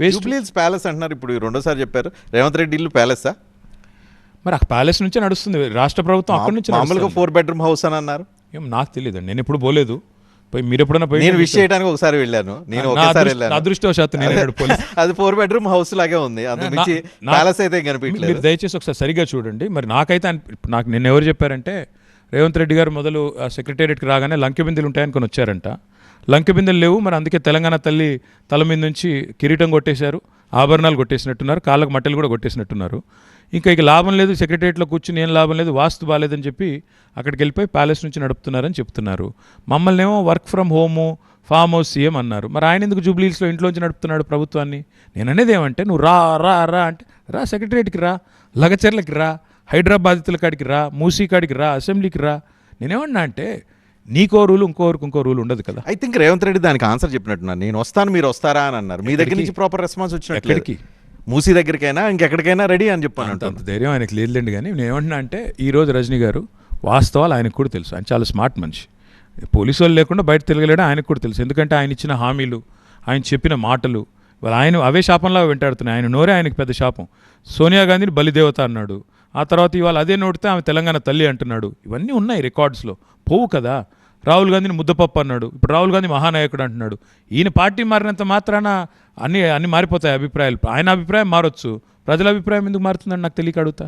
Waste. Jubilee Hills palace అంటున్నారు, ఇప్పుడు రెండోసారి చెప్పారు. రేవంత్ రెడ్డి ఇల్లు ప్యాలెసా? మరి ఆ ప్యాలెస్ నుంచే నడుస్తుంది రాష్ట్ర ప్రభుత్వం, అక్కడి నుంచి మామూలుగా 4 bedroom హౌస్ అని అన్నారు. ఏం నాకు తెలియదండి, నేను ఎప్పుడు పోలేదు. పోయి మీరు ఎప్పుడైనా పోయి నేను విష్ చేయడానికి ఒకసారి వెళ్ళాను, నేను ఒకేసారి వెళ్ళాను. అదృష్టవశాత్తు నేను అది 4 bedroom హౌస్ లాగే ఉంది, అందుమించి ప్యాలెస్ అయితే కనిపించలేదు. మీరు దయచేసి ఒకసారి సరిగా చూడండి. మరి నాకైతే నాకు నిన్న ఎవరు చెప్పారంటే రేవంత్ రెడ్డి గారు మొదలు సెక్రటేరియట్కి రాగానే లంకె బిందెలు ఉంటాయనుకొని వచ్చారంట. లంకె బిందెలు లేవు, మరి అందుకే తెలంగాణ తల్లి తల మీద నుంచి కిరీటం కొట్టేశారు, ఆభరణాలు కొట్టేసినట్టున్నారు, కాళ్ళకు మట్టెలు కూడా కొట్టేసినట్టున్నారు. ఇక లాభం లేదు, సెక్రటేరియట్లో కూర్చుని ఏం లాభం లేదు, వాస్తు బాగాలేదని చెప్పి అక్కడికి వెళ్ళిపోయి ప్యాలెస్ నుంచి నడుపుతున్నారని చెప్తున్నారు. మమ్మల్ని ఏమో work from home, farm house CM అన్నారు. మరి ఆయన ఎందుకు జూబ్లీహిల్స్లో ఇంట్లోంచి నడుపుతున్నాడు ప్రభుత్వాన్ని? నేను అనేది ఏమంటే, నువ్వు రా రా రా అంటే రా, సెక్రటేరియట్కి రా, లగచర్లకి రా, హైదరాబాదితుల కాడికి రా, మూసీ కాడికి రా, అసెంబ్లీకి రా. నేనేమన్నా అంటే నీకో రూలు ఇంకో రూల్ ఉండదు కదా. ఐ థింక్ రేవంత్ రెడ్డి దానికి ఆన్సర్ చెప్పినట్టున్నారు, నేను వస్తాను మీరు వస్తారా అని అన్నారు. మీ దగ్గర నుంచి ప్రాపర్ రెస్పాన్స్ వచ్చినట్టు, మూసీ దగ్గరికైనా ఇంకెక్కడికైనా రెడీ అని చెప్పాను. అంత ధైర్యం ఆయనకు లేదులేండి. కానీ నేను ఏమంటున్నా అంటే, ఈరోజు రజనీ గారు వాస్తవాలు ఆయనకు కూడా తెలుసు, ఆయన చాలా స్మార్ట్ మనిషి. పోలీసు వాళ్ళు లేకుండా బయట తిరగలేడం ఆయనకు కూడా తెలుసు. ఎందుకంటే ఆయన ఇచ్చిన హామీలు, ఆయన చెప్పిన మాటలు ఆయన అవే శాపంలా వెంటాడుతున్నాయి. ఆయన నోరే ఆయనకు పెద్ద శాపం. సోనియా గాంధీని బలిదేవత అన్నాడు, ఆ తర్వాత ఇవాళ అదే నోటితే ఆమె తెలంగాణ తల్లి అంటున్నాడు. ఇవన్నీ ఉన్నాయి రికార్డ్స్లో, పోవు కదా. రాహుల్ గాంధీని ముద్దపప్పు అన్నాడు, ఇప్పుడు రాహుల్ గాంధీ మహానాయకుడు అంటున్నాడు. ఈయన పార్టీ మారినంత మాత్రాన అన్నీ మారిపోతాయి అభిప్రాయాలు. ఆయన అభిప్రాయం మారొచ్చు, ప్రజల అభిప్రాయం ఎందుకు మారుతుందని నాకు తెలియక అడుగుతా.